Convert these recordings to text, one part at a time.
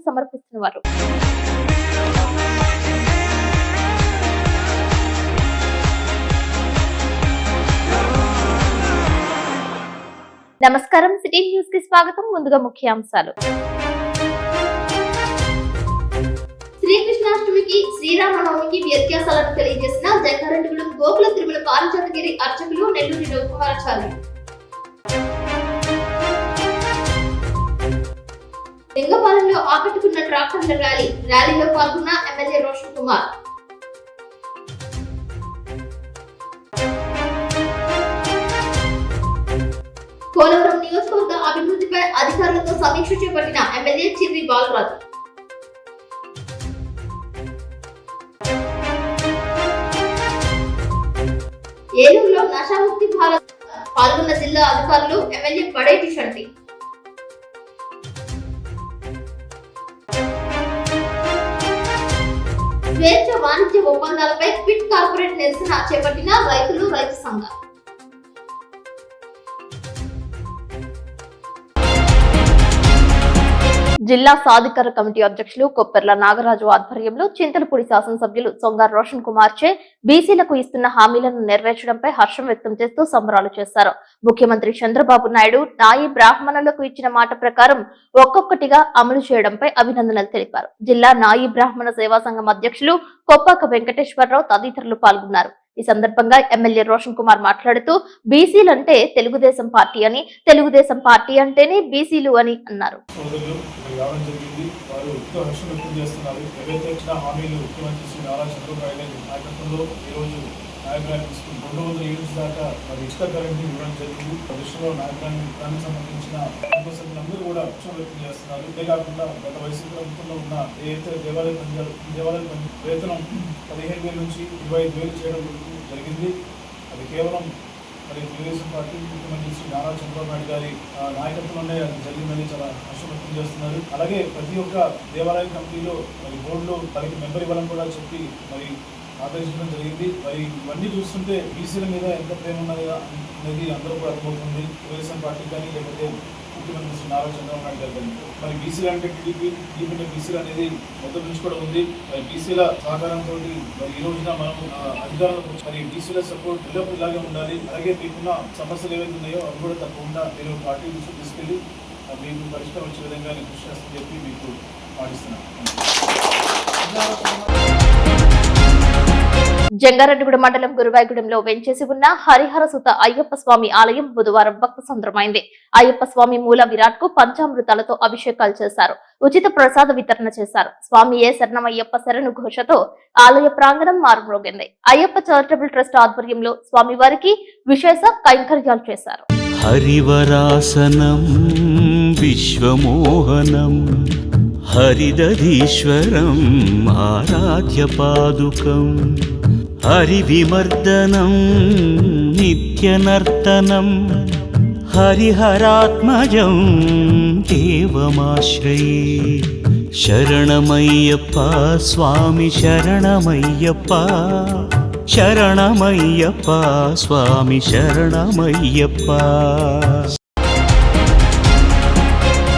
సమర్పిస్తున్నారు. నమస్కారం, city news కి స్వాగతం. ముందుగా ముఖ్యాంశాలు. శ్రీకృష్ణాష్టమికి శ్రీరామనవమికి వ్యత్యాసాలను తెలియజేసిన జంగారెడ్డిగూడెం గోకుల తిరుమల పారిజాతగిరి అర్చకులు నెల్లూరి రఘుకుమారాచార్య. లింగపాలెంలో ఆకట్టుకున్న ట్రాక్టర్ల ర్యాలీలో పాల్గొన్న ఎమ్మెల్యే రోషన్ కుమార్. పోలవరం నియోజకవర్గ అభివృద్ధిపై అధికారులతో సమీక్ష చేపట్టిన ఎమ్మెల్యే చిర్రి బాలరాజు. ఏలూరులో నషాముక్తి భారత్ పాల్గొన్న జిల్లా అధికారులు, ఎమ్మెల్యే పడేటి శంటి. స్వేచ్ఛ వాణిజ్య ఒప్పందాలపై క్విట్ కార్పొరేట్ నిరసన చేపట్టిన రైతు సంఘం. జిల్లా సాధికార కమిటీ అధ్యక్షులు కొప్పెర్ల నాగరాజు ఆధ్వర్యంలో చింతలపూడి శాసనసభ్యులు సొంగారు రోషన్ కుమార్ చే బీసీలకు ఇస్తున్న హామీలను నెరవేర్చడంపై హర్షం వ్యక్తం చేస్తూ సంబరాలు చేశారు. ముఖ్యమంత్రి చంద్రబాబు నాయుడు నాయి బ్రాహ్మణులకు ఇచ్చిన మాట ప్రకారం ఒక్కొక్కటిగా అమలు చేయడంపై అభినందనలు తెలిపారు. జిల్లా నాయి బ్రాహ్మణ సేవా సంఘం అధ్యక్షులు కొప్పాక వెంకటేశ్వరరావు తదితరులు పాల్గొన్నారు. ఈ సందర్భంగా ఎమ్మెల్యే రోషన్ కుమార్ మాట్లాడుతూ బీసీలంటే తెలుగుదేశం పార్టీ అని, తెలుగుదేశం పార్టీ అంటేనే బీసీలు అని అన్నారు. సంబంధించిన కూడా వ్యక్తం చేస్తున్నారు. అంతేకాకుండా గత వైసీపీ ప్రభుత్వంలో ఉన్న ఏదైతే దేవాలయ వేతనం 15,000 నుంచి 25,000 చేయడం జరిగింది. అది కేవలం తెలుగుదేశం పార్టీ ముఖ్యమంత్రి శ్రీ నారా చంద్రబాబు నాయుడు గారి నాయకత్వంలోనే అది జరిగిందని చాలా హర్షం వ్యక్తం చేస్తున్నారు. అలాగే ప్రతి ఒక్క దేవాలయ కమిటీలో బోర్డులో తనకి మెంబర్ ఇవ్వాలని కూడా చెప్పి ఆదేశించడం జరిగింది. ఇవన్నీ చూస్తుంటే బీసీల మీద ఎంత ప్రేమ ఉన్నది అనేది అందరూ కూడా అర్థమవుతుంది. తెలుగుదేశం పార్టీ కానీ లేకపోతే ముఖ్యమంత్రి శ్రీ నారా చంద్రబాబు నాయుడు గారు కానీ బీసీలు అంటే టీడీపీ బీసీలు అనేది మొదటి నుంచి కూడా ఉంది. బీసీల సహకారంతో ఈ రోజున మనం అధికారులకు బీసీల సపోర్ట్ ఇలాగే ఉండాలి. అలాగే మీకున్న సమస్యలు ఏవైతే ఉన్నాయో అవి కూడా తప్పకుండా మీరు పార్టీ దృష్టికి తీసుకెళ్లి మీకు పరిష్కారం వచ్చే విధంగా కృషి చేస్తామని చెప్పి మీకు పాటిస్తున్నాను. జంగారెడ్డిగూడెం మండలం గురువాయిగూడెంలో వెంచేసి ఉన్న హరిహర సుత అయ్యప్ప స్వామి ఆలయం బుధవారం భక్త సంద్రమైంది. అయ్యప్ప స్వామి మూల విరాట్ కు పంచామృతాలతో అభిషేకాలు చేశారు. ఉచిత ప్రసాద వితరణ చేశారు. స్వామి ఏ శరణమయ్యప్ప శరణు ఘోషతో ఆలయ ప్రాంగణం మారుమ్రోగింది. అయ్యప్ప చారిటబుల్ ట్రస్ట్ ఆధ్వర్యంలో స్వామివారికి విశేష కైంకర్యాలు చేశారు. హరివరాసనం విశ్వమోహనం హరిదధీశ్వరం ఆరాధ్య పాదుకం హరివిమర్దనం నిత్యనర్తనం హరిహరాత్మజం దేవమాశ్రయే. శరణమయ్యప్ప స్వామి శరణమయ్యప్ప, శరణమయ్యప్ప స్వామి శరణమయ్యప్ప.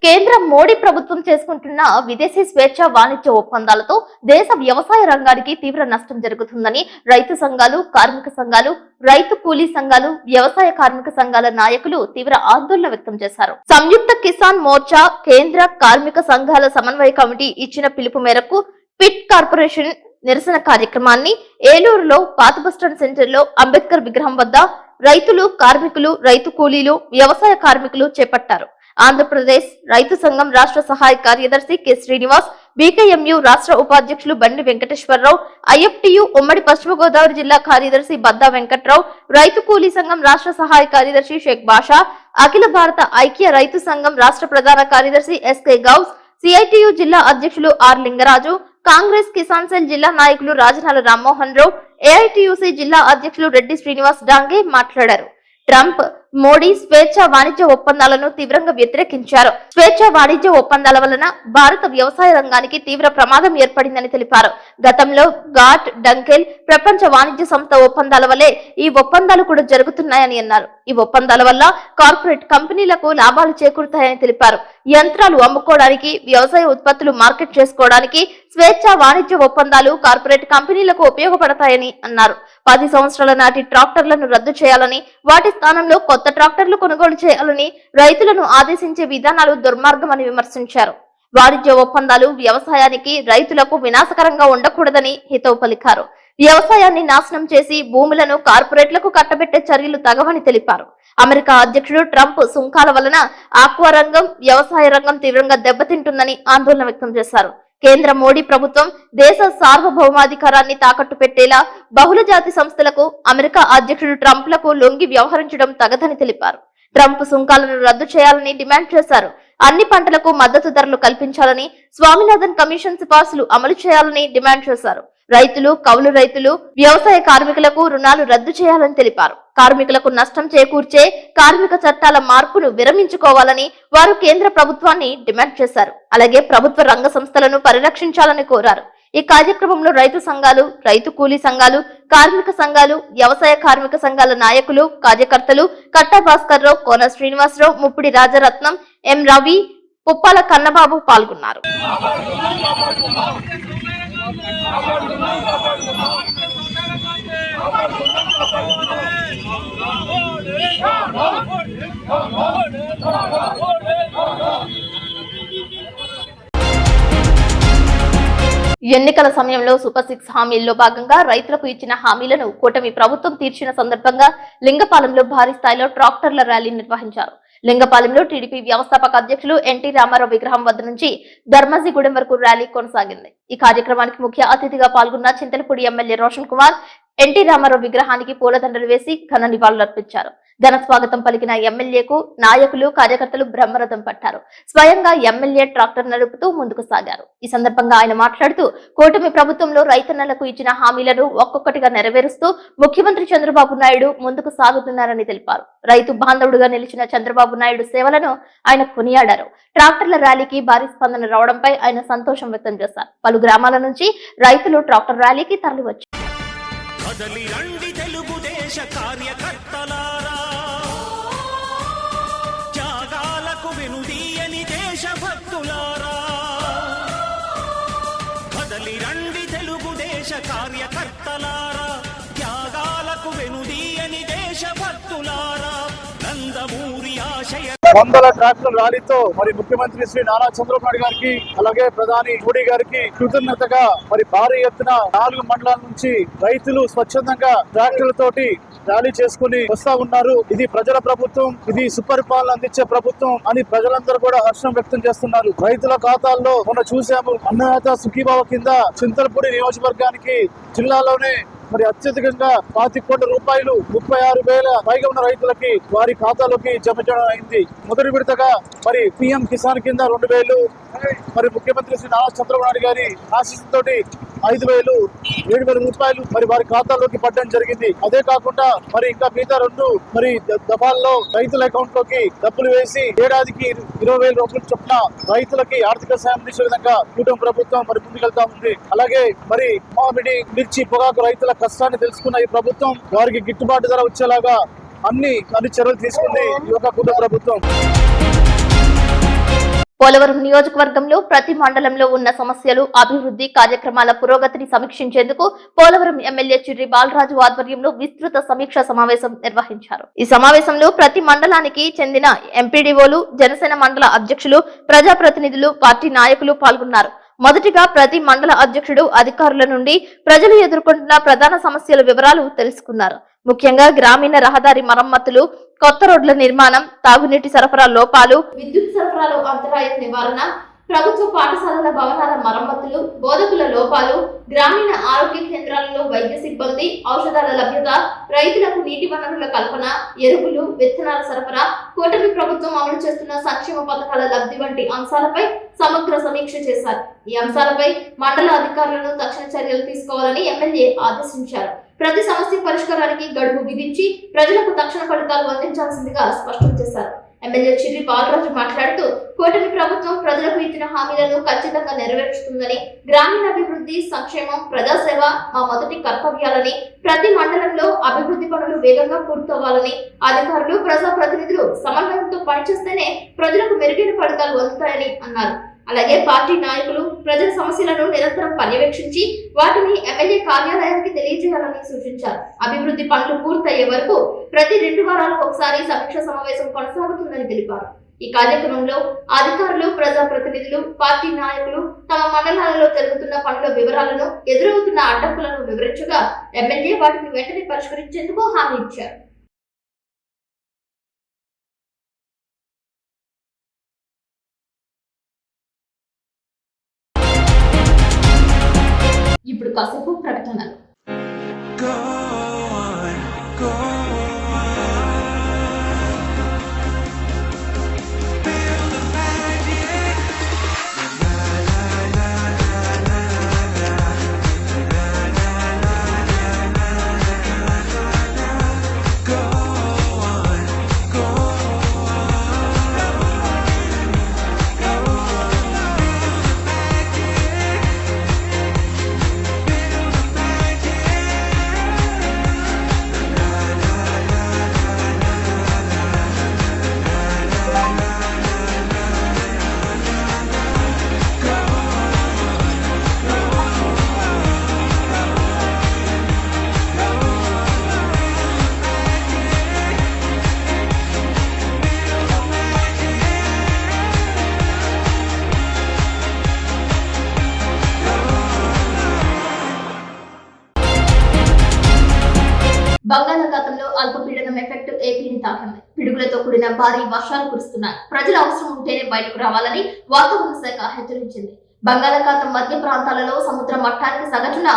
కేంద్ర మోడీ ప్రభుత్వం చేసుకుంటున్న విదేశీ స్వేచ్ఛ వాణిజ్య ఒప్పందాలతో దేశ వ్యవసాయ రంగానికి తీవ్ర నష్టం జరుగుతుందని రైతు సంఘాలు, కార్మిక సంఘాలు, రైతు కూలీ సంఘాలు, వ్యవసాయ కార్మిక సంఘాల నాయకులు తీవ్ర ఆందోళన వ్యక్తం చేశారు. సంయుక్త కిసాన్ మోర్చా కేంద్ర కార్మిక సంఘాల సమన్వయ కమిటీ ఇచ్చిన పిలుపు మేరకు పిట్ కార్పొరేషన్ నిరసన కార్యక్రమాన్ని ఏలూరులో పాత బస్టాండ్ సెంటర్ లో అంబేద్కర్ విగ్రహం వద్ద రైతులు, కార్మికులు, రైతు కూలీలు, వ్యవసాయ కార్మికులు చేపట్టారు. ఆంధ్రప్రదేశ్ రైతు సంఘం రాష్ట్ర సహాయ కార్యదర్శి కె శ్రీనివాస్, బీకేఎంయు రాష్ట్ర ఉపాధ్యక్షులు బండి వెంకటేశ్వరరావు, ఐఎఫ్టియు ఉమ్మడి పశ్చిమ గోదావరి జిల్లా కార్యదర్శి బద్దా వెంకట్రావు, రైతు కూలీ సంఘం రాష్ట్ర సహాయ కార్యదర్శి షేక్ బాషా, అఖిల భారత ఐక్య రైతు సంఘం రాష్ట్ర ప్రధాన కార్యదర్శి ఎస్కే గౌస్, సిఐటియు జిల్లా అధ్యక్షులు ఆర్ లింగరాజు, కాంగ్రెస్ కిసాన్ సెల్ జిల్లా నాయకులు రాజనాల రామ్మోహన్ రావు, ఏఐటియుసి జిల్లా అధ్యక్షులు రెడ్డి శ్రీనివాస్ డాంగే మాట్లాడారు. ట్రంప్, మోడీ స్వేచ్ఛ వాణిజ్య ఒప్పందాలను తీవ్రంగా వ్యతిరేకించారు. స్వేచ్ఛ వాణిజ్య ఒప్పందాల వలన భారత వ్యవసాయ రంగానికి తీవ్ర ప్రమాదం ఏర్పడిందని తెలిపారు. గతంలో ఘాట్, డంకెల్, ప్రపంచ వాణిజ్య సంస్థ ఒప్పందాల వల్లే ఈ ఒప్పందాలు కూడా జరుగుతున్నాయని అన్నారు. ఈ ఒప్పందాల వల్ల కార్పొరేట్ కంపెనీలకు లాభాలు చేకూరుతాయని తెలిపారు. యంత్రాలు అమ్ముకోవడానికి, వ్యవసాయ ఉత్పత్తులు మార్కెట్ చేసుకోవడానికి స్వేచ్ఛ వాణిజ్య ఒప్పందాలు కార్పొరేట్ కంపెనీలకు ఉపయోగపడతాయని అన్నారు. 10 సంవత్సరాల నాటి ట్రాక్టర్లను రద్దు చేయాలని, వాటి స్థానంలో కొత్త ట్రాక్టర్లు కొనుగోలు చేయాలని రైతులను ఆదేశించే విధానాలు దుర్మార్గమని విమర్శించారు. వాణిజ్య ఒప్పందాలు వ్యవసాయానికి, రైతులకు వినాశకరంగా ఉండకూడదని హితవు పలికారు. వ్యవసాయాన్ని నాశనం చేసి భూములను కార్పొరేట్లకు కట్టబెట్టే చర్యలు తగవని తెలిపారు. అమెరికా అధ్యక్షుడు ట్రంప్ సుంకాల వలన ఆక్వా రంగం, వ్యవసాయ రంగం తీవ్రంగా దెబ్బతింటుందని ఆందోళన వ్యక్తం చేశారు. కేంద్ర మోడీ ప్రభుత్వం దేశ సార్వభౌమాధికారాన్ని తాకట్టు పెట్టేలా బహుళజాతి సంస్థలకు అమెరికా అధ్యక్షుడు ట్రంప్ లకు లొంగి వ్యవహరించడం తగదని తెలిపారు. ట్రంప్ సుంకాలను రద్దు చేయాలని డిమాండ్ చేశారు. అన్ని పంటలకు మద్దతు ధరలు కల్పించాలని, స్వామినాథన్ కమిషన్ సిఫార్సులు అమలు చేయాలని డిమాండ్ చేశారు. రైతులు, కౌలు రైతులు, వ్యవసాయ కార్మికులకు రుణాలు రద్దు చేయాలని తెలిపారు. కార్మికులకు నష్టం చేకూర్చే కార్మిక చట్టాల మార్పును విరమించుకోవాలని వారు కేంద్ర ప్రభుత్వాన్ని డిమాండ్ చేశారు. అలాగే ప్రభుత్వ రంగ సంస్థలను పరిరక్షించాలని కోరారు. ఈ కార్యక్రమంలో రైతు సంఘాలు, రైతు కూలీ సంఘాలు, కార్మిక సంఘాలు, వ్యవసాయ కార్మిక సంఘాల నాయకులు, కార్యకర్తలు కట్టా భాస్కర్ రావు, కోన శ్రీనివాసరావు, ముప్పిడి రాజరత్నం, ఎం రవి, పుప్పాల కన్నబాబు పాల్గొన్నారు. ఎన్నికల సమయంలో సూపర్ 6 హామీల్లో భాగంగా రైతులకు ఇచ్చిన హామీలను కూటమి ప్రభుత్వం తీర్చిన సందర్భంగా లింగపాలెంలో భారీ స్థాయిలో ట్రాక్టర్ల ర్యాలీ నిర్వహించారు. లింగపాలెంలో టీడీపీ వ్యవస్థాపక అధ్యక్షులు ఎన్టీ రామారావు విగ్రహం వద్ద నుంచి ధర్మజిగూడెం వరకు ర్యాలీ కొనసాగింది. ఈ కార్యక్రమానికి ముఖ్య అతిథిగా పాల్గొన్న చింతలపూడి ఎమ్మెల్యే రోషన్ కుమార్ ఎన్టీ రామారావు విగ్రహానికి పూలదండలు వేసి ఘన నివాళులర్పించారు. ఘన స్వాగతం పలికిన ఎమ్మెల్యేకు నాయకులు, కార్యకర్తలు బ్రహ్మరథం పట్టారు. స్వయంగా ఎమ్మెల్యే ట్రాక్టర్ నడుపుతూ ముందుకు సాగారు. ఈ సందర్భంగా ఆయన మాట్లాడుతూ కూటమి ప్రభుత్వంలో రైతన్నలకు ఇచ్చిన హామీలను ఒక్కొక్కటిగా నెరవేరుస్తూ ముఖ్యమంత్రి చంద్రబాబు నాయుడు ముందుకు సాగుతున్నారని తెలిపారు. రైతు బాంధవుడుగా నిలిచిన చంద్రబాబు నాయుడు సేవలను ఆయన కొనియాడారు. ట్రాక్టర్ల ర్యాలీకి భారీ స్పందన రావడంపై ఆయన సంతోషం వ్యక్తం చేశారు. పలు గ్రామాల నుంచి రైతులు ట్రాక్టర్ ర్యాలీకి తరలివచ్చారు. కదలి రండి తెలుగుదేశ కార్యకర్తలారా, త్యాగాలకు వెనుదీయని దేశభక్తులారా. కదలి రండి తెలుగుదేశ కార్యకర్తలారా, త్యాగాలకు వెనుదీయని దేశభక్తులారా. నందమూరి ఆశయ వందల ట్రాక్టర్ ర్యాలీతో మరి ముఖ్యమంత్రి శ్రీ నారా చంద్రబాబు నాయుడు గారికి, అలాగే ప్రధాని మోడీ గారికి కృతజ్ఞతగా మరి భారీ ఎత్తున 4 మండలాల నుంచి రైతులు స్వచ్ఛందంగా ట్రాక్టర్ల తోటి ర్యాలీ చేసుకుని వస్తా ఉన్నారు. ఇది ప్రజల ప్రభుత్వం, ఇది సుపరిపాలన అందించే ప్రభుత్వం అని ప్రజలందరూ కూడా హర్షం వ్యక్తం చేస్తున్నారు. రైతుల ఖాతాల్లో మొన్న చూసాము, అన్నదాత సుఖీభావ కింద చింతలపూడి నియోజకవర్గానికి జిల్లాలోనే మరి అత్యధికంగా 25 కోట్ల రూపాయలు 36,000 పైగా ఉన్న రైతులకి వారి ఖాతాలోకి జమ చేయడం అయింది. మొదటి విడతగా మరి పిఎం కిసాన్ కింద 2,000, మరి ముఖ్యమంత్రి శ్రీ నారా చంద్రబాబు నాయుడు గారి ఆశీస్సుతోటి 5,000, 7,000 రూపాయలు మరి వారి ఖాతాలోకి పడడం జరిగింది. అదే కాకుండా మరి ఇంకా మిగతా 2 మరి దఫాల్లో రైతుల అకౌంట్ లోకి డబ్బులు వేసి ఏడాదికి 20,000 రూపాయలు చొప్పున రైతులకి ఆర్థిక సాయం అందించే విధంగా కూటమి ప్రభుత్వం మరి ముందుకెళ్తా ఉంది. అలాగే మరి మామిడి, మిర్చి, పొగాకు రైతుల కష్టాన్ని తెలుసుకున్న ఈ ప్రభుత్వం వారికి గిట్టుబాటు ధర వచ్చేలాగా అన్ని చర్యలు తీసుకుంది ఈ యొక్క కూటమి ప్రభుత్వం. పోలవరం నియోజకవర్గంలో ప్రతి మండలంలో ఉన్న సమస్యలు, అభివృద్ధి కార్యక్రమాల పురోగతిని సమీక్షించేందుకు పోలవరం ఎమ్మెల్యే చిర్రి బాలరాజు ఆధ్వర్యంలో విస్తృత సమీక్షా సమావేశం నిర్వహించారు. ఈ సమావేశంలో ప్రతి మండలానికి చెందిన ఎంపీడీఓలు, జనసేన మండల అధ్యక్షులు, ప్రజాప్రతినిధులు, పార్టీ నాయకులు పాల్గొన్నారు. మొదటిగా ప్రతి మండల అధ్యక్షుడు అధికారుల నుండి ప్రజలు ఎదుర్కొంటున్న ప్రధాన సమస్యల వివరాలు తెలుసుకున్నారు. ముఖ్యంగా గ్రామీణ రహదారి మరమ్మతులు, కొత్త రోడ్ల నిర్మాణం, తాగునీటి సరఫరా లోపాలు, విద్యుత్ సరఫరాలో అంతరాయం నివారణ, ప్రభుత్వ పాఠశాలల భవనాల మరమ్మతులు, బోధకుల లోపాలు, గ్రామీణ ఆరోగ్య కేంద్రాలలో వైద్య సిబ్బంది, ఔషధాల లభ్యత, రైతులకు నీటి వనరుల కల్పన, ఎరువులు, విత్తనాల సరఫరా, కూటమి ప్రభుత్వం అమలు చేస్తున్న సంక్షేమ పథకాల లబ్ధి వంటి అంశాలపై సమగ్ర సమీక్ష చేశారు. ఈ అంశాలపై మండల అధికారులను తక్షణ చర్యలు తీసుకోవాలని ఎమ్మెల్యే ఆదేశించారు. ప్రతి సమస్య పరిష్కారానికి గడువు విధించి ప్రజలకు తక్షణ ఫలితాలు అందించాల్సిందిగా స్పష్టం చేశారు. ఎమ్మెల్యే చిర్రి బాలరాజు మాట్లాడుతూ కూటమి ప్రభుత్వం ప్రజలకు ఇచ్చిన హామీలను ఖచ్చితంగా నెరవేర్చుతుందని, గ్రామీణాభివృద్ధి, సంక్షేమం, ప్రజాసేవ మా మొదటి కర్తవ్యాలని, ప్రతి మండలంలో అభివృద్ధి పనులు వేగంగా పూర్తవ్వాలని, అధికారులు, ప్రజాప్రతినిధులు సమన్వయంతో పనిచేస్తేనే ప్రజలకు మెరుగైన ఫలితాలు అందుతాయని అన్నారు. అలాగే పార్టీ నాయకులు ప్రజల సమస్యలను నిరంతరం పర్యవేక్షించి వాటిని ఎమ్మెల్యే కార్యాలయానికి తెలియజేయాలని సూచించారు. అభివృద్ధి పనులు పూర్తయ్యే వరకు ప్రతి 2 వారాలకు ఒకసారి సమీక్ష సమావేశం కొనసాగుతుందని తెలిపారు. ఈ కార్యక్రమంలో అధికారులు, ప్రజాప్రతినిధులు, పార్టీ నాయకులు తమ మండలాలలో జరుగుతున్న పనుల వివరాలను, ఎదురవుతున్న అడ్డంకులను వివరించగా ఎమ్మెల్యే వాటిని వెంటనే పరిష్కరించేందుకు హామీ ఇచ్చారు. ఇప్పుడు కాసేపు ప్రకటనలు. బంగాళాఖాతంలో అల్పపీడనం ఎఫెక్ట్ ఏపీని తాకింది. పిడుగులతో కూడిన భారీ వర్షాలు కురుస్తున్నాయి. ప్రజలు అవసరం ఉంటేనే బయటకు రావాలని వాతావరణ శాఖ హెచ్చరించింది. బంగాళాఖాతం మధ్య ప్రాంతాలలో సముద్ర మట్టానికి సగటున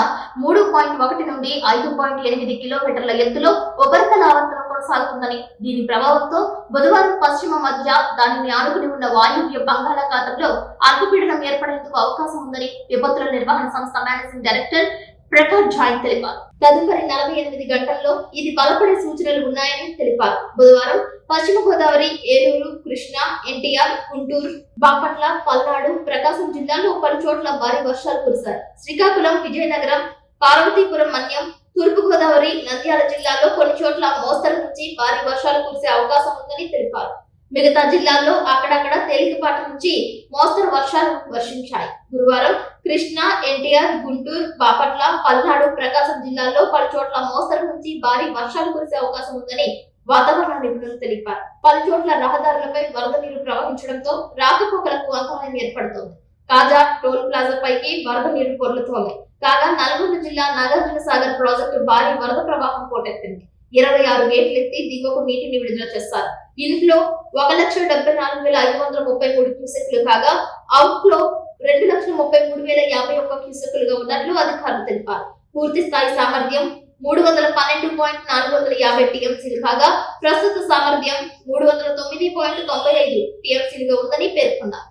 3.1 నుండి 5.8 కిలోమీటర్ల ఎత్తులో ఉపరితల ఆవర్తనం కొనసాగుతుందని, దీని ప్రభావంతో బుధవారం పశ్చిమ మధ్య దానిని ఆనుకుని ఉన్న వాయువ్య బంగాళాఖాతంలో అల్పపీడనం ఏర్పడేందుకు అవకాశం ఉందని విపత్తుల నిర్వహణ సంస్థ మేనేజింగ్ డైరెక్టర్ ప్రకాష్ జాయ్ తెలిపారు. తదుపరి 48 గంటల్లో ఇది బలపడే సూచనలు ఉన్నాయని తెలిపారు. బుధవారం పశ్చిమ గోదావరి, ఏలూరు, కృష్ణా, ఎన్టీఆర్, గుంటూరు, బాపట్ల, పల్నాడు, ప్రకాశం జిల్లాల్లో పలు చోట్ల భారీ వర్షాలు కురిశాయి. శ్రీకాకుళం, విజయనగరం, పార్వతీపురం, మన్యం, తూర్పు గోదావరి, నంద్యాల జిల్లాల్లో కొన్ని చోట్ల మోస్తరు నుంచి భారీ వర్షాలు కురిసే అవకాశం ఉందని తెలిపారు. మిగతా జిల్లాల్లో అక్కడక్కడ తేలికపాటి నుంచి మోస్తరు వర్షాలు వర్షించాయి. గురువారం కృష్ణా, ఎన్టీఆర్, గుంటూరు, బాపట్ల, పల్నాడు, ప్రకాశం జిల్లాల్లో పలు చోట్ల మోస్తరు నుంచి భారీ వర్షాలు కురిసే అవకాశం ఉందని వాతావరణ నిపుణులు తెలిపారు. పలు చోట్ల రహదారులపై వరద నీరు ప్రవహించడంతో రాకపోకలకు అంతరాయం ఏర్పడుతోంది. కాజా టోల్ ప్లాజా పైకి వరద నీరు పొర్లుతోంది. కాగా నల్గొండ జిల్లా నాగార్జున సాగర్ ప్రాజెక్టు భారీ వరద ప్రవాహం పోటెత్తింది. 26 గేట్లు ఎత్తి దిగువకు నీటిని విడుదల చేస్తారు. ఇన్ఫ్లో 1,74,533 క్యూసెక్లు కాగా అవుట్ఫ్లో 2,33,051 క్యూసెక్లుగా ఉన్నట్లు అధికారులు తెలిపారు. పూర్తి స్థాయి సామర్థ్యం 312.450 టీఎంసీలు కాగా ప్రస్తుత సామర్థ్యం 309.95 టీఎంసీలుగా ఉందని పేర్కొన్నారు.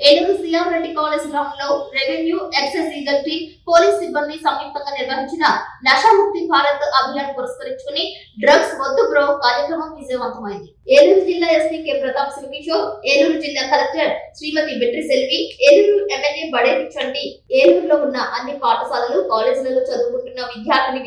Eluru CR Reddy college ground లో revenue, excise legal team, police సిబ్బంది సంయుక్తంగా నిర్వహించిన నషాముక్తి భారత్ అభియాన్ పురస్కరించుకుని డ్రగ్స్ వద్దు బ్రో కార్యక్రమం విజయవంతమైంది. ఏలూరు జిల్లా ఎస్పీ కె ప్రతాప్ కిషోర్, ఏలూరు జిల్లా కలెక్టర్ శ్రీమతి బెట్రి సెల్వి, ఏలూరు ఎమ్మెల్యే బడేటి చంటి, ఏలూరులో ఉన్న అన్ని పాఠశాలలు, కాలేజీలలో చదువుకుంటున్న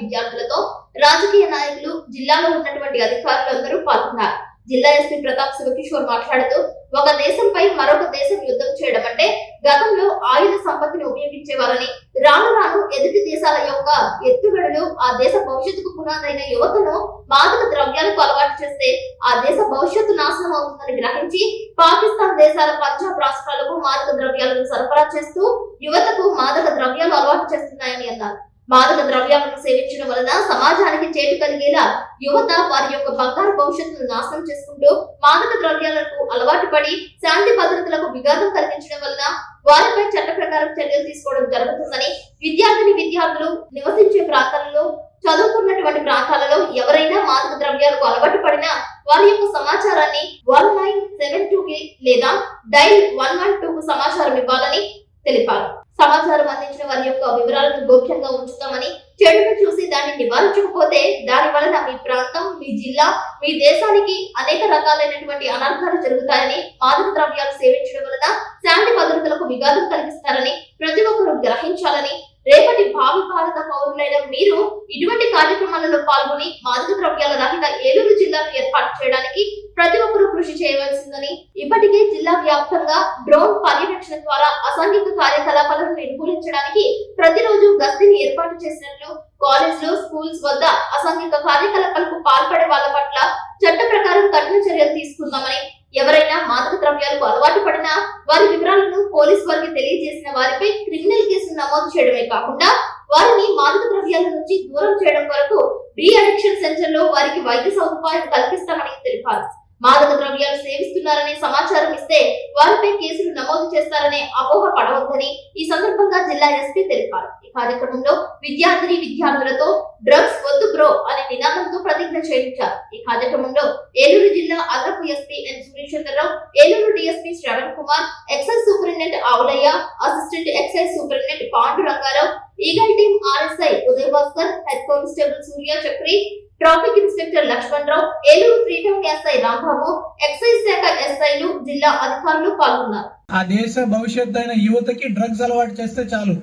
విద్యార్థులతో రాజకీయ నాయకులు, జిల్లాలో ఉన్నటువంటి అధికారులందరూ పాల్గొన్నారు. జిల్లా ఎస్పీ ప్రతాప్ కిషోర్ మాట్లాడుతూ, ఒక దేశంపై మరొక దేశం యుద్ధం చేయడం అంటే గతంలో ఆయుధ సంపత్తిని ఉపయోగించేవారని, రాను రాను ఎదుటి దేశాల యొక్క ఎత్తుగడలు ఆ దేశ భవిష్యత్తుకు పునాదైన యువతను మాదక ద్రవ్యాలకు అలవాటు చేస్తే ఆ దేశ భవిష్యత్తు నాశనం అవుతుందని గ్రహించి పాకిస్తాన్ దేశాల పంజాబ్ రాష్ట్రాలకు మాదక ద్రవ్యాలను సరఫరా చేస్తూ యువతకు మాదక ద్రవ్యాలు అలవాటు చేస్తున్నాయని అన్నారు. మాదక ద్రవ్యాలను సేవించడం వలన సమాజానికి చేటు కలిగేలా యువత వారి యొక్క బంగారు భవిష్యత్తును నాశనం చేసుకుంటూ మాదక ద్రవ్యాలకు అలవాటు పడి శాంతి భద్రతలకు విఘాతం కలిగించడం వలన వారిపై చట్ట ప్రకారం చర్యలు తీసుకోవడం జరుగుతుందని, విద్యార్థులు నివసించే ప్రాంతాలలో, చదువుకున్నటువంటి ప్రాంతాలలో ఎవరైనా మాదక ద్రవ్యాలకు అలవాటు పడినా వారి యొక్క సమాచారాన్ని 1972కి లేదా డైల్ 112కు సమాచారం ఇవ్వాలని తెలిపారు. సమాచారం అందించిన వారి యొక్క వివరాలను గోప్యంగా ఉంచుతామని, చెడును చూసి దాన్ని నివారించకపోతే దాని వలన మీ ప్రాంతం, మీ జిల్లా, మీ దేశానికి అనేక రకాలైనటువంటి అనర్థాలు జరుగుతాయని, మాదక ద్రవ్యాలు సేవించడం వలన శాంతి భద్రతలకు విఘాతం కలిగిస్తారని ప్రతి ఒక్కరూ గ్రహించాలని, రేపటి భావి భారత పౌరులైన మీరు ఇటువంటి కార్యక్రమాలలో పాల్గొని మాదక ద్రవ్యాల రహిత ఏలూరు జిల్లాను ఏర్పాటు చేయడానికి ప్రతి ఒక్కరూ కృషి చేయవలసిందని, ఇప్పటికే జిల్లా వ్యాప్తంగా డ్రోన్ పర్యవేక్షణ ద్వారా అసాంఘిక కార్యకలాపాలను నిర్మూలించడానికి ప్రతిరోజు గస్తీని ఏర్పాటు చేసినట్లు, కాలేజ్లో, స్కూల్స్ వద్ద అసాంఘిక కార్యకలాపాలకు పాల్పడే వాళ్ళ పట్ల చట్ట ప్రకారం కఠిన చర్యలు తీసుకుందామని, ఎవరైనా మాదక ద్రవ్యాలకు అలవాటు పడినా వారి వివరాలను పోలీసు వారికి తెలియజేసిన వారిపై క్రిమినల్ కేసులు నమోదు చేయడమే కాకుండా వారిని మాదక ద్రవ్యాల నుంచి దూరం చేయడం వరకు రీ అడిక్షన్ సెంటర్ లో వారికి వైద్య సదుపాయం కల్పిస్తామని తెలిపారు. మాదక ద్రవ్యాలు సేవిస్తున్నారనే సమాచారం ఇస్తే వారిపై కేసులు నమోదు చేస్తారనే అపోహ పడవద్దని ఈ సందర్భంగా జిల్లా ఎస్పీ తెలిపారు. ఈ కార్యక్రమంలో విద్యార్థులతో డ్రగ్స్ వద్దు బ్రో అనే నినాదంతో ప్రతిజ్ఞ చేయించారు. ఈ కార్యక్రమంలో ఏలూరు జిల్లా అదనపు SP N Sureswararao, Eluru DSP Sravan Kumar, excise superintendent Avulayya, assistant excise superintendent Pandu Rangarao, Eagle team RSI Uday Bhaskar, head constable Surya Chakri, traffic inspector Lakshman Rao, Eluru 3 town SI Rambabu, excise శాఖ ఎస్ఐలు, జిల్లా అధికారులు పాల్గొన్నారు. ఆ దేశ భవిష్యత్తు అయిన యువతకి డ్రగ్స్ అలవాటు చేస్తే చాలు,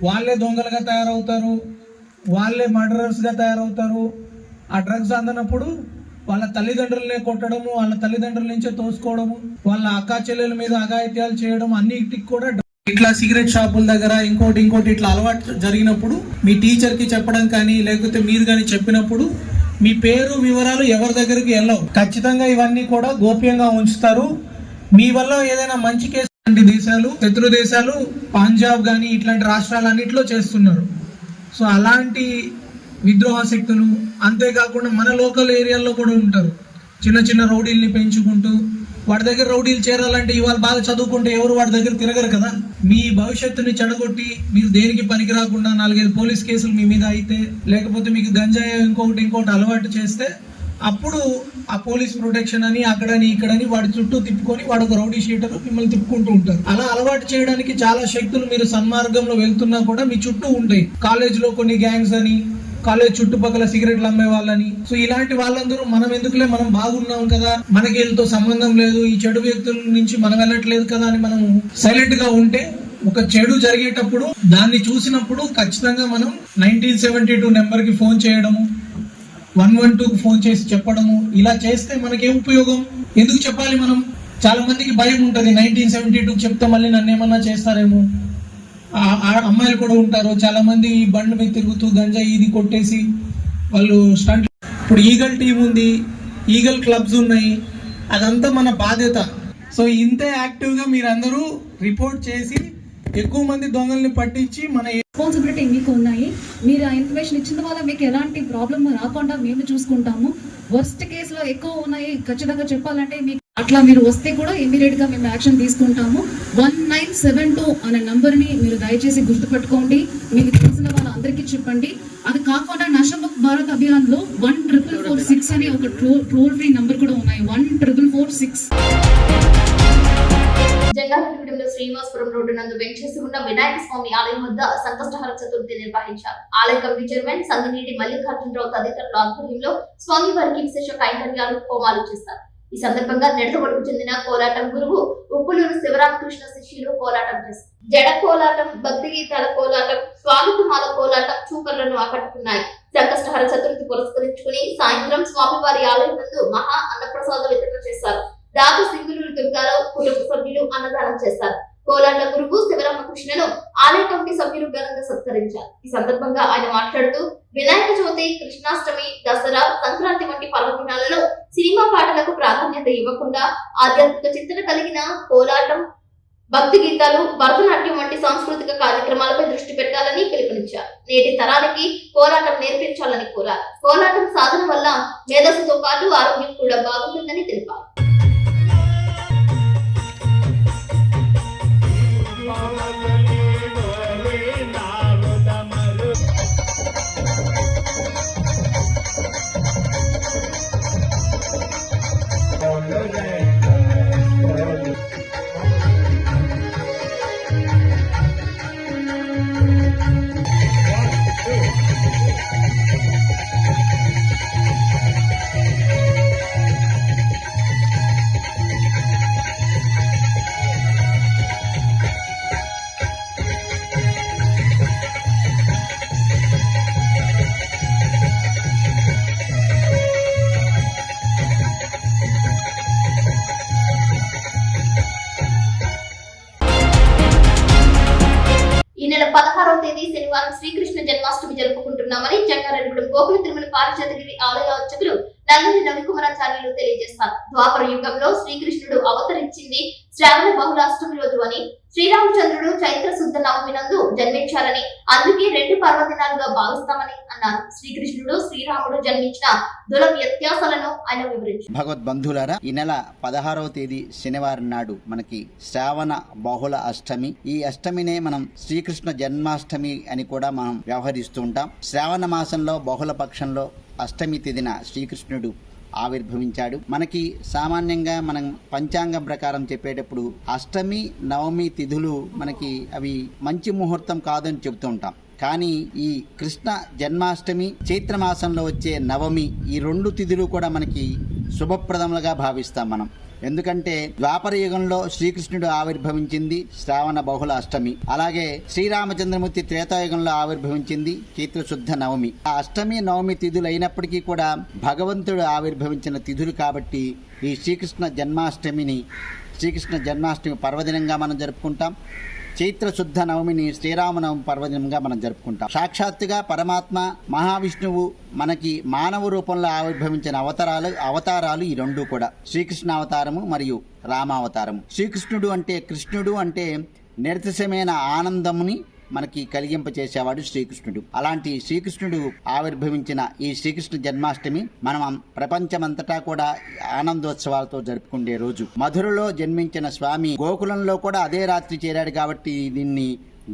వాళ్ళే దొంగలుగా తయారవుతారు, వాళ్ళే మర్డరర్స్ గా తయారవుతారు. ఆ డ్రగ్స్ అందనప్పుడు వాళ్ళ తల్లిదండ్రులనే కొట్టడము, వాళ్ళ తల్లిదండ్రుల నుంచే తోసుకోవడము, వాళ్ళ అక్కా చెల్లెల మీద అఘాయిత్యాలు చేయడం, అన్నిటికి కూడా ఇట్లా సిగరెట్ షాపుల దగ్గర ఇంకోటి ఇట్లా అలవాటు జరిగినప్పుడు మీ టీచర్ కి చెప్పడం కానీ లేకపోతే మీరు కానీ చెప్పినప్పుడు మీ పేరు వివరాలు ఎవరి దగ్గరికి వెళ్ళవు. ఖచ్చితంగా ఇవన్నీ కూడా గోప్యంగా ఉంచుతారు. మీ వల్ల ఏదైనా మంచి కేసు దేశాలు, శత్రు దేశాలు, పంజాబ్ కానీ ఇట్లాంటి రాష్ట్రాలన్నింటిలో చేస్తున్నారు. సో అలాంటి విద్రోహ శక్తులు, అంతేకాకుండా మన లోకల్ ఏరియాల్లో కూడా ఉంటారు. చిన్న చిన్న రౌడీల్ని పెంచుకుంటూ వాడి దగ్గర రౌడీలు చేరాలంటే ఇవాళ బాగా చదువుకుంటే ఎవరు వాడి దగ్గర తిరగరు కదా. మీ భవిష్యత్తుని చెడగొట్టి మీరు దేనికి పనికి రాకుండా 4-5 పోలీస్ కేసులు మీ మీద అయితే, లేకపోతే మీకు గంజాయి ఇంకోటి అలవాటు చేస్తే అప్పుడు ఆ పోలీస్ ప్రొటెక్షన్ అని అక్కడని ఇక్కడని వాడి చుట్టూ తిప్పుకొని వాడు ఒక రౌడీ షీటర్ మిమ్మల్ని తిప్పుకుంటూ ఉంటారు. అలా అలవాటు చేయడానికి చాలా శక్తులు మీరు సన్మార్గంలో వెళ్తున్నా కూడా మీ చుట్టూ ఉంటాయి. కాలేజ్ లో కొన్ని గ్యాంగ్స్ అని, కాలేజ్ చుట్టుపక్కల సిగరెట్లు అమ్మే వాళ్ళని. సో ఇలాంటి వాళ్ళందరూ మనం ఎందుకులే, మనం బాగున్నాం కదా, మనకి వీళ్ళతో సంబంధం లేదు, ఈ చెడు వ్యక్తుల నుంచి మనం వెళ్ళట్లేదు కదా అని మనం సైలెంట్ గా ఉంటే, ఒక చెడు జరిగేటప్పుడు దాన్ని చూసినప్పుడు ఖచ్చితంగా మనం 1972 నెంబర్ కి ఫోన్ చేయడము, 112కి ఫోన్ చేసి చెప్పడము, ఇలా చేస్తే మనకేం ఉపయోగం? ఎందుకు చెప్పాలి? మనం చాలా మందికి భయం ఉంటుంది, 1972 చెప్తే మళ్ళీ నన్ను ఏమన్నా చేస్తారేమో. అమ్మాయిలు కూడా ఉంటారు చాలా మంది, బండ్ల మీద తిరుగుతూ గంజా ఇది కొట్టేసి వాళ్ళు స్టంట్. ఇప్పుడు ఈగల్ టీం ఉంది, ఈగల్ క్లబ్స్ ఉన్నాయి, అదంతా మన బాధ్యత. సో ఇంతే యాక్టివ్గా మీరందరూ రిపోర్ట్ చేసి ఎక్కువ మంది దొంగల్ని పట్టించి మన రెస్పాన్సిబిలిటీ మీకు ఉన్నాయి. మీరు ఆ ఇన్ఫర్మేషన్ ఇచ్చిన వల్ల మీకు ఎలాంటి ప్రాబ్లం రాకుండా మేము చూసుకుంటాము. వర్స్ట్ కేసులో ఎక్కువ ఉన్నాయి ఖచ్చితంగా చెప్పాలంటే మీకు అట్లా మీరు వస్తే కూడా ఇమీడియట్ గా మేము యాక్షన్ తీసుకుంటాము. 1972 అనే నంబర్ ని మీరు దయచేసి గుర్తుపెట్టుకోండి, మీకు తెలిసిన వాళ్ళందరికీ చెప్పండి. అది కాకుండా నషముక్త్ భారత్ అభియాన్ లో 1446 అనే ఒక టోల్ ఫ్రీ నంబర్ కూడా ఉన్నాయి, 1446. జంగారెడ్డిగూడెంలో శ్రీనివాసపురం రోడ్డు నందు వెంచేసి ఉన్న వినాయక స్వామి ఆలయం వద్ద సంకష్టహర చతుర్థి నిర్వహించారు. ఆలయ కమిటీ చైర్మన్ సంగినీటి మల్లికార్జునరావు తదితరుల ఆధ్వర్యంలో స్వామివారికి విశేష కైంకర్యాలు, హోమాలు చేశారు. ఈ సందర్భంగా నెడతవడుకు చెందిన కోలాటం గురువు ఉప్పులూరు శివరామకృష్ణ శిష్యులు కోలాటం చేశారు. జడ కోలాటం, భక్తి గీతాల కోలాటం, స్వాగతమాల కోలాటం చూపర్లను ఆకట్టుకున్నాయి. సంకష్టహర చతుర్థి పురస్కరించుకుని సాయంత్రం స్వామివారి ఆలయం నందు మహా అన్నప్రసాద వితరణ చేశారు. రాజు సింగులూరు దుర్గారావు కుటుంబ సభ్యులు అన్నదానం చేశారు. కోలాట గురువు శివరామకృష్ణను ఆలయ కమిటీ సభ్యులు ఘనంగా సత్కరించారు. ఈ సందర్భంగా ఆయన మాట్లాడుతూ వినాయక చవితి, కృష్ణాష్టమి, దసరా, సంక్రాంతి వంటి పర్వదినాలలో సినిమా పాటలకు ప్రాధాన్యత ఇవ్వకుండా ఆధ్యాత్మిక చింతన కలిగిన కోలాటం, భక్తి గీతాలు, భరతనాట్యం వంటి సాంస్కృతిక కార్యక్రమాలపై దృష్టి పెట్టాలని పిలుపునిచ్చారు. నేటి తరానికి కోలాటం నేర్పించాలని కోరారు. కోలాటం సాధన వల్ల మేధస్సుతో పాటు ఆరోగ్యం కూడా బాగుంటుందని తెలిపారు. తిరుమల పారిజాతగిరి ఆలయ అర్చకులు నంగలి రవికుమారాచార్యులు తెలియజేస్తారు. ద్వాపర యుగంలో శ్రీకృష్ణుడు అవతరించింది శ్రావణ బహుళాష్టమి రోజు అని, శ్రీరామచంద్రుడు చైత్ర శుద్ధ నవమి నందు జన్మించారని, అందుకే 2 పర్వదినాలుగా భావిస్తామని అన్నారు. శ్రీకృష్ణుడు శ్రీరాముడు జన్మించిన దుల వ్యత్యాసాలను ఆయన వివరించారు. భగవద్బంధులారా, ఈ నెల 16వ తేదీ శనివారం నాడు మనకి శ్రావణ బహుళ అష్టమి. ఈ అష్టమినే మనం శ్రీకృష్ణ జన్మాష్టమి అని కూడా మనం వ్యవహరిస్తూ ఉంటాం. శ్రావణ మాసంలో బహుళ పక్షంలో అష్టమి తిథిన శ్రీకృష్ణుడు ఆవిర్భవించాడు. మనకి సామాన్యంగా మనం పంచాంగం ప్రకారం చెప్పేటప్పుడు అష్టమి నవమి తిథులు మనకి అవి మంచి ముహూర్తం కాదని చెబుతూ ఉంటాం. కానీ ఈ కృష్ణ జన్మాష్టమి చైత్ర మాసంలో వచ్చే నవమి ఈ 2 తిథులు కూడా మనకి శుభప్రదములుగా భావిస్తాం మనం. ఎందుకంటే ద్వాపర యుగంలో శ్రీకృష్ణుడు ఆవిర్భవించింది శ్రావణ బహుళ అష్టమి, అలాగే శ్రీరామచంద్రమూర్తి త్రేతాయుగంలో ఆవిర్భవించింది చైత్ర శుద్ధ నవమి. ఆ అష్టమి నవమి తిథులు అయినప్పటికీ కూడా భగవంతుడు ఆవిర్భవించిన తిథులు కాబట్టి ఈ శ్రీకృష్ణ జన్మాష్టమి పర్వదినంగా మనం జరుపుకుంటాం. చైత్ర శుద్ధ నవమిని శ్రీరామనవమి పర్వదినంగా మనం జరుపుకుంటాం. సాక్షాత్తుగా పరమాత్మ మహావిష్ణువు మనకి మానవ రూపంలో ఆవిర్భవించిన అవతారాలు ఈ 2 కూడా శ్రీకృష్ణ అవతారము మరియు రామావతారము. శ్రీకృష్ణుడు అంటే కృష్ణుడు అంటే నిర్దిశమైన ఆనందముని మనకి కలిగింపచేసేవాడు శ్రీకృష్ణుడు. అలాంటి శ్రీకృష్ణుడు ఆవిర్భవించిన ఈ శ్రీకృష్ణ జన్మాష్టమి మనం ప్రపంచమంతటా కూడా ఆనందోత్సవాలతో జరుపుకునే రోజు. మధురలో జన్మించిన స్వామి గోకులంలో కూడా అదే రాత్రి చేరాడు కాబట్టి దీన్ని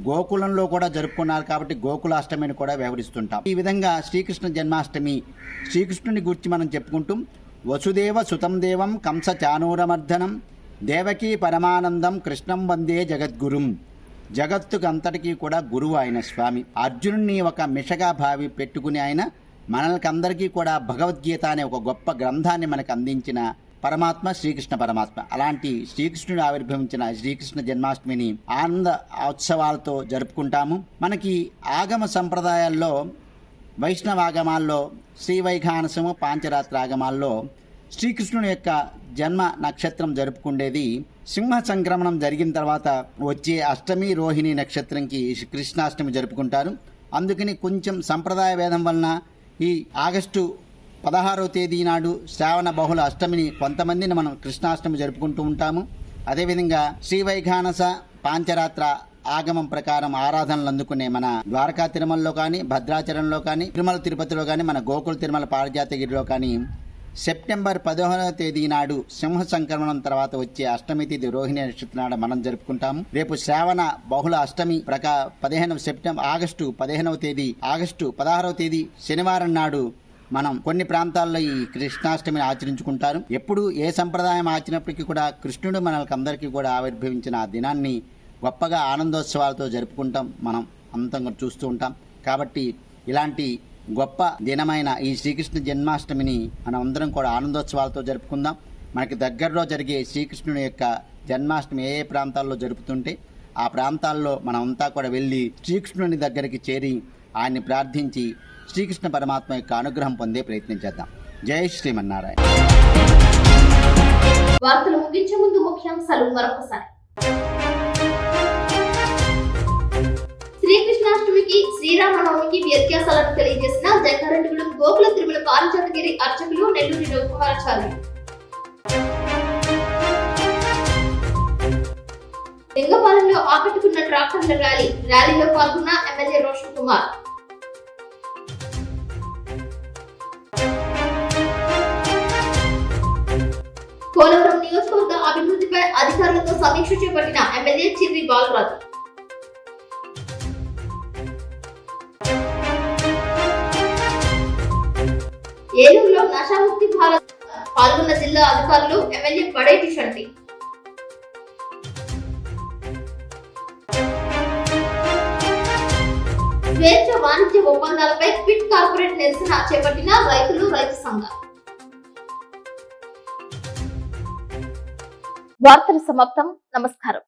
గోకులంలో కూడా జరుపుకున్నారు కాబట్టి గోకులాష్టమిని కూడా వ్యవహరిస్తుంటాం. ఈ విధంగా శ్రీకృష్ణ జన్మాష్టమి శ్రీకృష్ణుని గురించి మనం చెప్పుకుంటూ వసుదేవ సుతం దేవం కంస చానూరమర్దనం దేవకీ పరమానందం కృష్ణం వందే జగద్గురుం. జగత్తుకు అంతటికీ కూడా గురువు ఆయన స్వామి. అర్జునుడిని ఒక మిషగా భావి పెట్టుకుని ఆయన మనకందరికీ కూడా భగవద్గీత అనే ఒక గొప్ప గ్రంథాన్ని మనకు అందించిన పరమాత్మ శ్రీకృష్ణ పరమాత్మ. అలాంటి శ్రీకృష్ణుడు ఆవిర్భవించిన శ్రీకృష్ణ జన్మాష్టమిని ఆనంద ఉత్సవాలతో జరుపుకుంటాము. మనకి ఆగమ సంప్రదాయాల్లో వైష్ణవాగమాల్లో శ్రీవైఖానసము పాంచరాత్ర ఆగమాల్లో శ్రీకృష్ణుని యొక్క జన్మ నక్షత్రం జరుపుకుండేది సింహ సంక్రమణం జరిగిన తర్వాత వచ్చే అష్టమి రోహిణి నక్షత్రంకి కృష్ణాష్టమి జరుపుకుంటారు. అందుకని కొంచెం సంప్రదాయ భేదం వలన ఈ ఆగస్టు 16వ తేదీ నాడు శ్రావణ బహుళ అష్టమిని కొంతమందిని మనం కృష్ణాష్టమి జరుపుకుంటూ ఉంటాము. అదేవిధంగా శ్రీవైఖానస పాంచరాత్ర ఆగమం ప్రకారం ఆరాధనలు అందుకునే మన ద్వారకా తిరుమలలో కానీ భద్రాచలంలో కానీ తిరుమల తిరుపతిలో కానీ మన గోకుల తిరుమల పారిజాతగిరిలో కానీ సెప్టెంబర్ 15వ తేదీ నాడు సింహ సంక్రమణం తర్వాత వచ్చే అష్టమి తిథి రోహిణి నక్షత్రం నాడు మనం జరుపుకుంటాము. రేపు శ్రావణ బహుళ అష్టమి ఆగస్టు 16వ తేదీ శనివారం నాడు మనం కొన్ని ప్రాంతాల్లో ఈ కృష్ణాష్టమిని ఆచరించుకుంటారు. ఎప్పుడు ఏ సంప్రదాయం ఆచినప్పటికీ కూడా కృష్ణుడు మనకందరికీ కూడా ఆవిర్భవించిన ఆ దినాన్ని గొప్పగా ఆనందోత్సవాలతో జరుపుకుంటాం, మనం అంతంగా చూస్తూ ఉంటాం. కాబట్టి ఇలాంటి గొప్ప దినమైన ఈ శ్రీకృష్ణ జన్మాష్టమిని మనం అందరం కూడా ఆనందోత్సవాలతో జరుపుకుందాం. మనకి దగ్గరలో జరిగే శ్రీకృష్ణుని యొక్క జన్మాష్టమి ఏ ప్రాంతాల్లో జరుపుతుంటే ఆ ప్రాంతాల్లో మనమంతా కూడా వెళ్ళి శ్రీకృష్ణుని దగ్గరికి చేరి ఆయన్ని ప్రార్థించి శ్రీకృష్ణ పరమాత్మ యొక్క అనుగ్రహం పొందే ప్రయత్నం చేద్దాం. జై శ్రీమన్నారాయణ. వార్తలు ముగించే ముందు ముఖ్యాంశాలు మరొకసారి. శ్రీకృష్ణాష్టమికి శ్రీరామనవమికి వ్యత్యాసాలను తెలియజేసిన జంగారెడ్డిగూడెం గోకుల తిరుమల పారిజాతగిరి అర్చకులు నెల్లూరి రవికుమారాచార్యులు. లింగపాలెంలో ఆకట్టుకున్న ట్రాక్టర్ల ర్యాలీలో పాల్గొన్న ఎమ్మెల్యే రోషన్ కుమార్. పోలవరం నియోజకవర్గ అభివృద్ధిపై అధికారులతో సమీక్ష చేపట్టిన ఎమ్మెల్యే చిర్రి బాలరాజు. ఏలూరులో నషాముక్తి భారత్ పాల్గొన్న జిల్లా అధికారులు, ఎమ్మెల్యే పడేటి శంటి. స్వేచ్ఛ వాణిజ్య ఒప్పందాలపై క్విట్ కార్పొరేట్ నిరసన చేపట్టిన రైతు సంఘాలు. వార్తలు సమాప్తం. నమస్కారం.